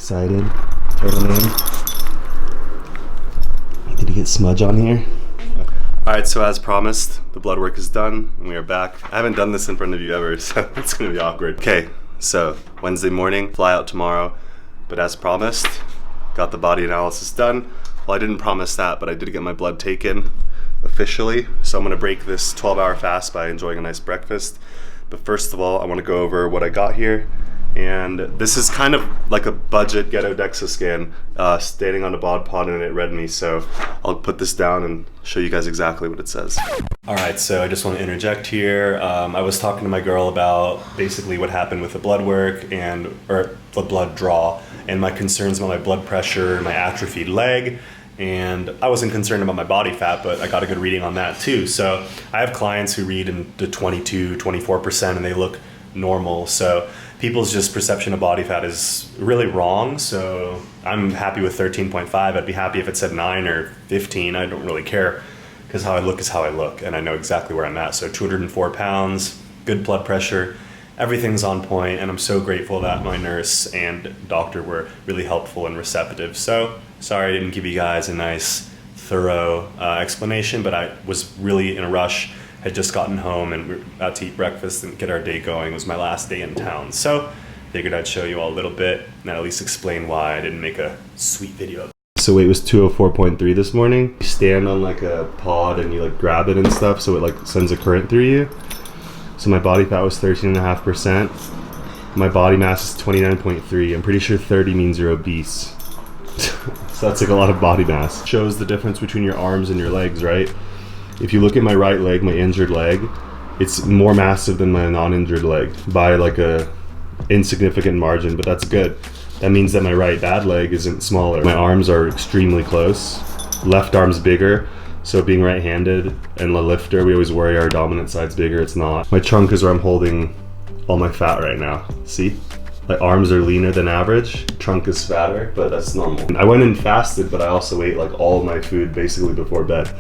Excited. Turn in. Did you get smudge on here? Alright, so as promised, the blood work is done and we are back. I haven't done this in front of you ever, so it's gonna be awkward. Okay, so Wednesday morning, fly out tomorrow, but as promised, got the body analysis done. Well, I didn't promise that, but I did get my blood taken officially. So I'm gonna break this 12-hour fast by enjoying a nice breakfast. But first of all, I wanna go over what I got here. And this is kind of like a budget ghetto DEXA scan, standing on a bod pod, and it read me. So I'll put this down and show you guys exactly what it says. All right, so I just want to interject here. I was talking to my girl about basically what happened with the blood work or the blood draw, and my concerns about my blood pressure, my atrophied leg. And I wasn't concerned about my body fat, but I got a good reading on that too. So I have clients who read in the 22, 24%, and they look normal. So people's just perception of body fat is really wrong. So I'm happy with 13.5. I'd be happy if it said 9 or 15. I don't really care, because how I look is how I look, and I know exactly where I'm at. So 204 pounds, good blood pressure, everything's on point, and I'm so grateful that my nurse and doctor were really helpful and receptive. So sorry I didn't give you guys a nice, thorough explanation, but I was really in a rush. Had just gotten home and we were about to eat breakfast and get our day going. It was my last day in town. So figured I'd show you all a little bit and at least explain why I didn't make a sweet video. So weight was 204.3 this morning. You stand on like a pod and you like grab it and stuff, so it like sends a current through you. So my body fat was 13.5%. My body mass is 29.3. I'm pretty sure 30 means you're obese. So that's like a lot of body mass. Shows the difference between your arms and your legs, right? If you look at my right leg, my injured leg, it's more massive than my non-injured leg by like a insignificant margin, but that's good. That means that my right bad leg isn't smaller. My arms are extremely close. Left arm's bigger, so being right-handed and a lifter, we always worry our dominant side's bigger. It's not. My trunk is where I'm holding all my fat right now. See? My arms are leaner than average, trunk is fatter, but that's normal. I went and fasted, but I also ate like all of my food basically before bed.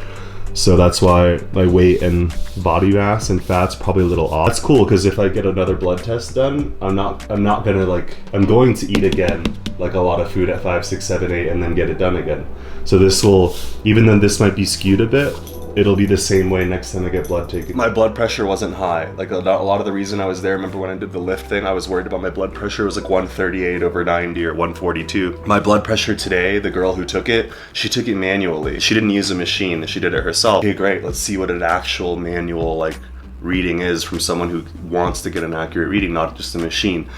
So that's why my weight and body mass and fat's probably a little off. That's cool, because if I get another blood test done, I'm going to eat again, like a lot of food at 5, 6, 7, 8, and then get it done again. So this will, even though this might be skewed a bit, it'll be the same way next time I get blood taken. My blood pressure wasn't high. Like a lot of the reason I was there, remember when I did the lift thing, I was worried about my blood pressure. It was like 138/90 or 142. My blood pressure today, the girl who took it, she took it manually. She didn't use a machine, she did it herself. Okay, great, let's see what an actual manual like reading is from someone who wants to get an accurate reading, not just a machine.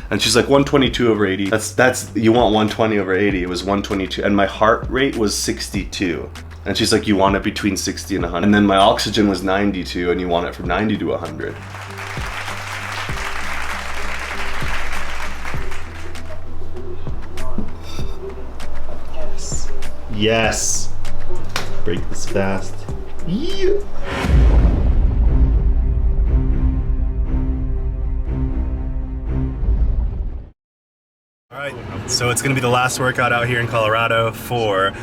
And she's like 122/80. That's you want 120/80. It was 122, and my heart rate was 62. And she's like, you want it between 60 and 100. And then my oxygen was 92, and you want it from 90 to 100. Yes. Yes. Break this fast. Yeah. All right, so it's gonna be the last workout out here in Colorado for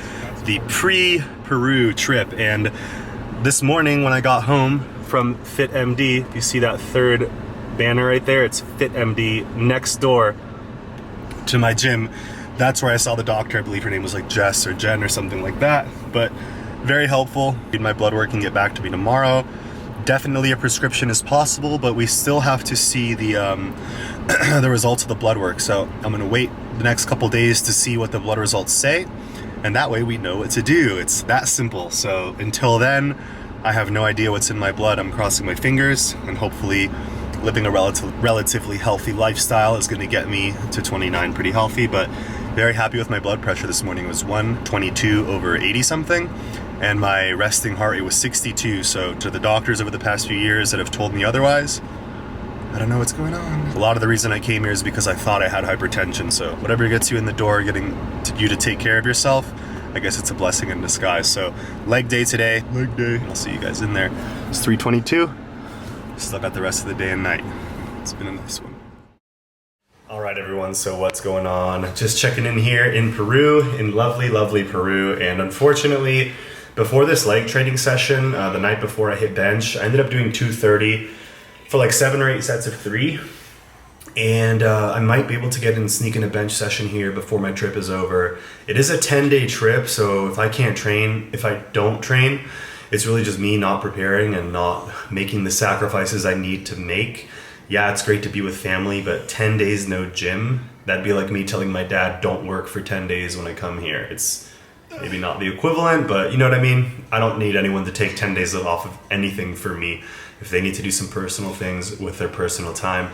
the pre-Peru trip. And this morning when I got home from FitMD, you see that third banner right there? It's FitMD next door to my gym. That's where I saw the doctor. I believe her name was like Jess or Jen or something like that, but very helpful. Need my blood work and get back to me tomorrow. Definitely a prescription is possible, but we still have to see the the results of the blood work. So I'm gonna wait the next couple days to see what the blood results say, and that way we know what to do. It's that simple. So until then, I have no idea what's in my blood. I'm crossing my fingers, and hopefully living a relatively healthy lifestyle is gonna get me to 29 pretty healthy. But very happy with my blood pressure this morning. It was 122/80 something, and my resting heart rate was 62. So to the doctors over the past few years that have told me otherwise, I don't know what's going on. A lot of the reason I came here is because I thought I had hypertension. So whatever gets you in the door, getting you to take care of yourself, I guess it's a blessing in disguise. So leg day today. Leg day. I'll see you guys in there. It's 3:22. Still got the rest of the day and night. It's been a nice one. All right, everyone, so what's going on? Just checking in here in Peru, in lovely, lovely Peru. And unfortunately, before this leg training session, the night before I hit bench, I ended up doing 230 for like 7 or 8 sets of 3. And I might be able to get in, sneak in a bench session here before my trip is over. It is a 10-day trip, so if I don't train, it's really just me not preparing and not making the sacrifices I need to make. Yeah, it's great to be with family, but 10 days no gym, that'd be like me telling my dad, don't work for 10 days when I come here. It's maybe not the equivalent, but you know what I mean? I don't need anyone to take 10 days off of anything for me. If they need to do some personal things with their personal time,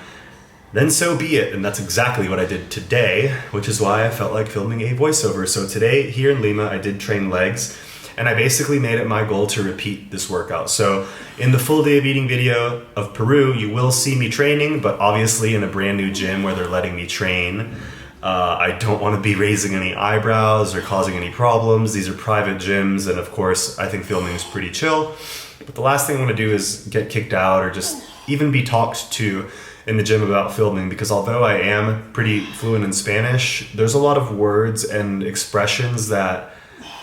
then so be it. And that's exactly what I did today, which is why I felt like filming a voiceover. So today here in Lima, I did train legs, and I basically made it my goal to repeat this workout. So in the full day of eating video of Peru, you will see me training, but obviously in a brand new gym where they're letting me train. I don't want to be raising any eyebrows or causing any problems. These are private gyms, and of course, I think filming is pretty chill. But the last thing I want to do is get kicked out or just even be talked to in the gym about filming, because although I am pretty fluent in Spanish, there's a lot of words and expressions that,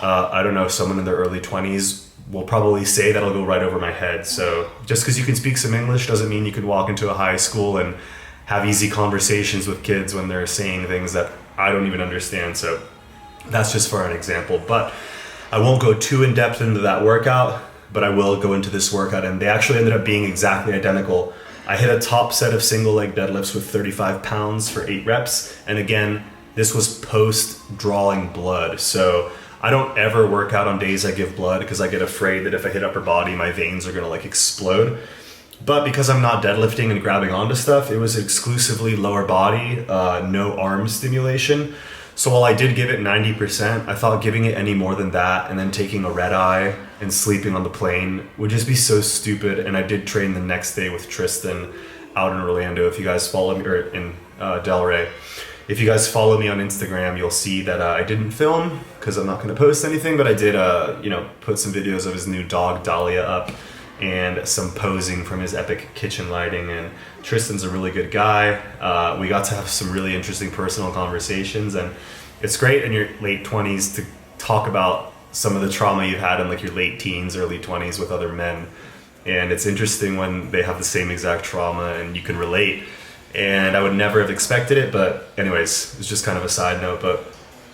I don't know, someone in their early 20s will probably say that'll go right over my head. So just because you can speak some English doesn't mean you can walk into a high school and have easy conversations with kids when they're saying things that I don't even understand. So that's just for an example. But I won't go too in depth into that workout, but I will go into this workout, and they actually ended up being exactly identical. I hit a top set of single leg deadlifts with 35 pounds for 8 reps. And again, this was post drawing blood. So I don't ever work out on days I give blood because I get afraid that if I hit upper body, my veins are gonna like explode. But because I'm not deadlifting and grabbing onto stuff, it was exclusively lower body, no arm stimulation. So while I did give it 90%, I thought giving it any more than that and then taking a red eye and sleeping on the plane would just be so stupid. And I did train the next day with Tristan out in Orlando. If you guys follow me, or in Delray, if you guys follow me on Instagram, you'll see that I didn't film because I'm not going to post anything, but I did, put some videos of his new dog Dahlia up and some posing from his epic kitchen lighting. And Tristan's a really good guy. We got to have some really interesting personal conversations, and it's great in your late 20s to talk about some of the trauma you've had in like your late teens, early 20s with other men. And it's interesting when they have the same exact trauma and you can relate. And I would never have expected it, but anyways, it's just kind of a side note. But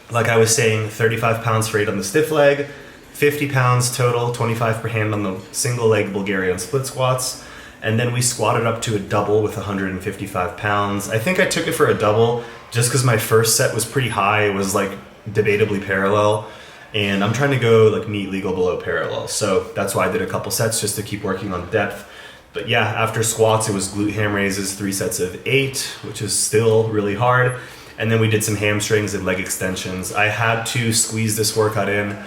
like I was saying, 35 pounds for 8 on the stiff leg, 50 pounds total, 25 per hand on the single leg Bulgarian split squats. And then we squatted up to a double with 155 pounds. I think I took it for a double just because my first set was pretty high. It was like debatably parallel. And I'm trying to go like neatly go below parallel. So that's why I did a couple sets just to keep working on depth. But yeah, after squats, it was glute ham raises, 3 sets of 8, which is still really hard. And then we did some hamstrings and leg extensions. I had to squeeze this workout in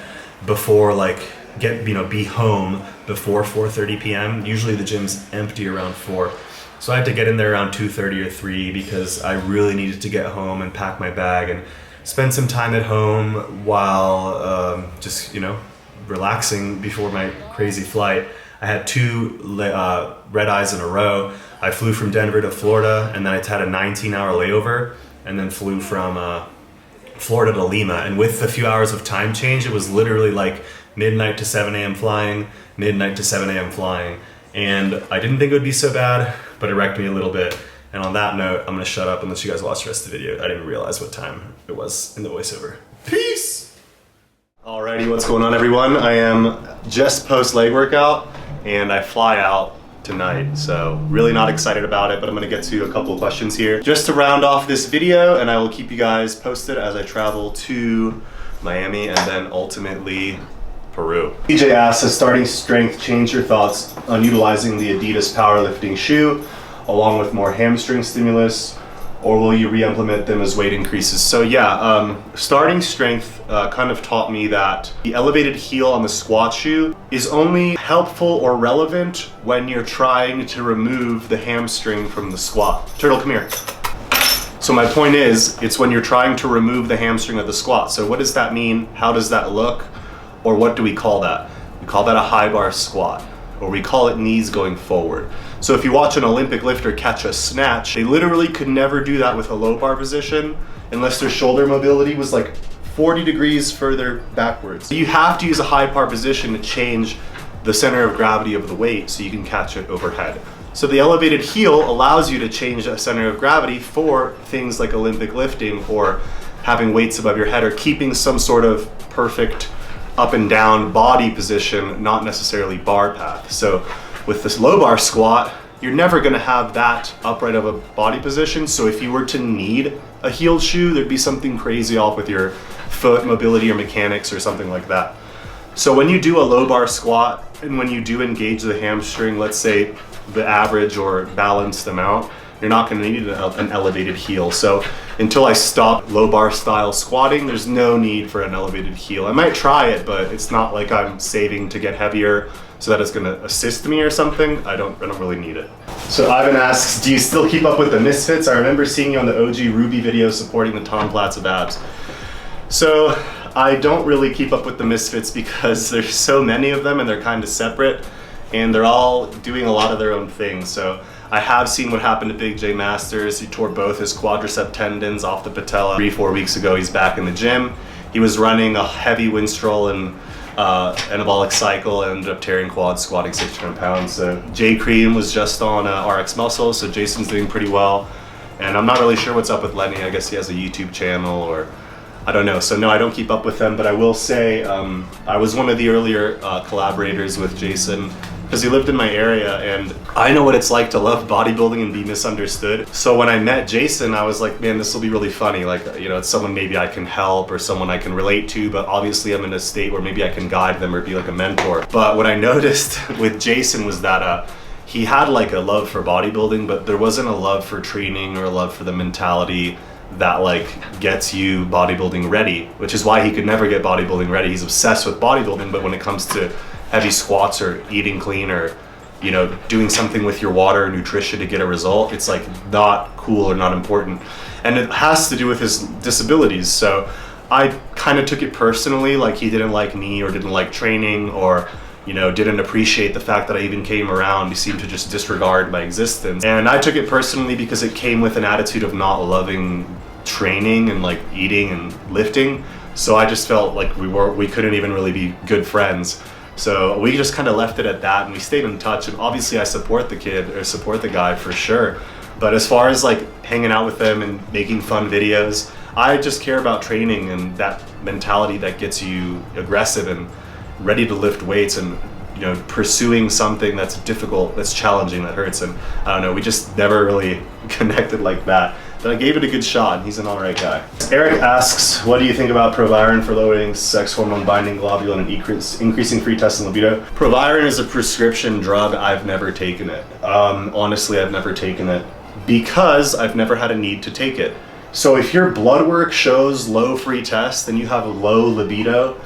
before be home before 4:30 p.m. Usually the gym's empty around 4. So I had to get in there around 2:30 or 3 because I really needed to get home and pack my bag and spend some time at home while relaxing before my crazy flight. I had 2 red eyes in a row. I flew from Denver to Florida, and then I had a 19-hour layover, and then flew from Florida to Lima. And with a few hours of time change, it was literally like midnight to 7 a.m. flying, midnight to 7 a.m. flying. And I didn't think it would be so bad, but it wrecked me a little bit. And on that note, I'm gonna shut up and let you guys watch the rest of the video. I didn't realize what time it was in the voiceover. Peace! Alrighty, what's going on everyone? I am just post leg workout and I fly out tonight, so really not excited about it, but I'm gonna get to a couple of questions here just to round off this video, and I will keep you guys posted as I travel to Miami and then ultimately Peru. DJ asks, has starting strength changed your thoughts on utilizing the Adidas powerlifting shoe along with more hamstring stimulus, or will you re-implement them as weight increases? So yeah, starting strength kind of taught me that the elevated heel on the squat shoe is only helpful or relevant when you're trying to remove the hamstring from the squat. Turtle, come here. So my point is, it's when you're trying to remove the hamstring of the squat. So what does that mean? How does that look? Or what do we call that? We call that a high bar squat, or we call it knees going forward. So if you watch an Olympic lifter catch a snatch, they literally could never do that with a low bar position unless their shoulder mobility was like 40 degrees further backwards. You have to use a high bar position to change the center of gravity of the weight so you can catch it overhead. So the elevated heel allows you to change the center of gravity for things like Olympic lifting or having weights above your head or keeping some sort of perfect up and down body position, not necessarily bar path. So with this low bar squat, you're never gonna have that upright of a body position. So if you were to need a heeled shoe, there'd be something crazy off with your foot mobility or mechanics or something like that. So when you do a low bar squat and when you do engage the hamstring, let's say the average or balanced amount, you're not gonna need an elevated heel. So until I stop low bar style squatting, there's no need for an elevated heel. I might try it, but it's not like I'm saving to get heavier so that it's gonna assist me or something. I don't really need it. So Ivan asks, do you still keep up with the misfits? I remember seeing you on the OG Ruby video supporting the Tom Platz of abs. So I don't really keep up with the misfits because there's so many of them and they're kind of separate and they're all doing a lot of their own things. So I have seen what happened to Big J Masters. He tore both his quadricep tendons off the patella 3-4 weeks ago. He's back in the gym. He was running a heavy winstrol and anabolic cycle and ended up tearing quads squatting 600 pounds. So J Cream was just on RX Muscle, so Jason's doing pretty well. And I'm not really sure what's up with Lenny. I guess he has a YouTube channel or I don't know. So no, I don't keep up with them, but I will say I was one of the earlier collaborators with Jason because he lived in my area and I know what it's like to love bodybuilding and be misunderstood. So when I met Jason, I was like, man, this will be really funny. Like, you know, it's someone maybe I can help or someone I can relate to, but obviously I'm in a state where maybe I can guide them or be like a mentor. But what I noticed with Jason was that he had like a love for bodybuilding, but there wasn't a love for training or a love for the mentality that like gets you bodybuilding ready, which is why he could never get bodybuilding ready. He's obsessed with bodybuilding, but when it comes to heavy squats or eating clean or, you know, doing something with your water or nutrition to get a result, it's like not cool or not important. And it has to do with his disabilities. So I kind of took it personally, like he didn't like me or didn't like training or, you know, didn't appreciate the fact that I even came around. He seemed to just disregard my existence. And I took it personally because it came with an attitude of not loving training and like eating and lifting. So I just felt like we couldn't even really be good friends. So we just kind of left it at that and we stayed in touch. And obviously I support the kid or support the guy for sure. But as far as like hanging out with them and making fun videos, I just care about training and that mentality that gets you aggressive and ready to lift weights and, you know, pursuing something that's difficult, that's challenging, that hurts. And I don't know, we just never really connected like that. But I gave it a good shot and he's an alright guy. Eric asks, what do you think about Proviron for lowering sex hormone binding globulin and increasing free testing libido? Proviron is a prescription drug. I've never taken it. Honestly, I've never taken it because I've never had a need to take it. So if your blood work shows low free test and you have a low libido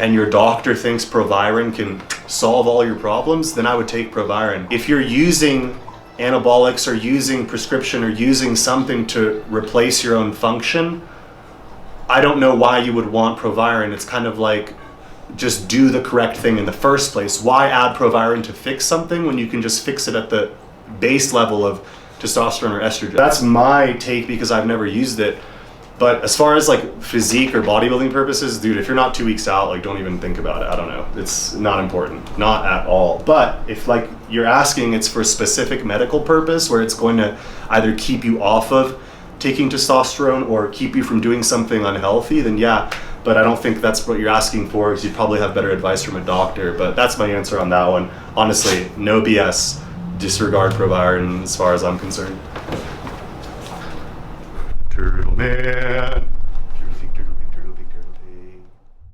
and your doctor thinks Proviron can solve all your problems, then I would take Proviron. If you're using anabolics or using prescription or using something to replace your own function, I don't know why you would want Proviron. It's kind of like, just do the correct thing in the first place. Why add Proviron to fix something when you can just fix it at the base level of testosterone or estrogen? That's my take because I've never used it. But as far as like physique or bodybuilding purposes, dude, if you're not 2 weeks out, like don't even think about it. I don't know. It's not important, not at all. But if like you're asking, it's for a specific medical purpose where it's going to either keep you off of taking testosterone or keep you from doing something unhealthy, then yeah. But I don't think that's what you're asking for because you probably have better advice from a doctor. But that's my answer on that one. Honestly, no BS. Disregard Proviron as far as I'm concerned. Turtle Man.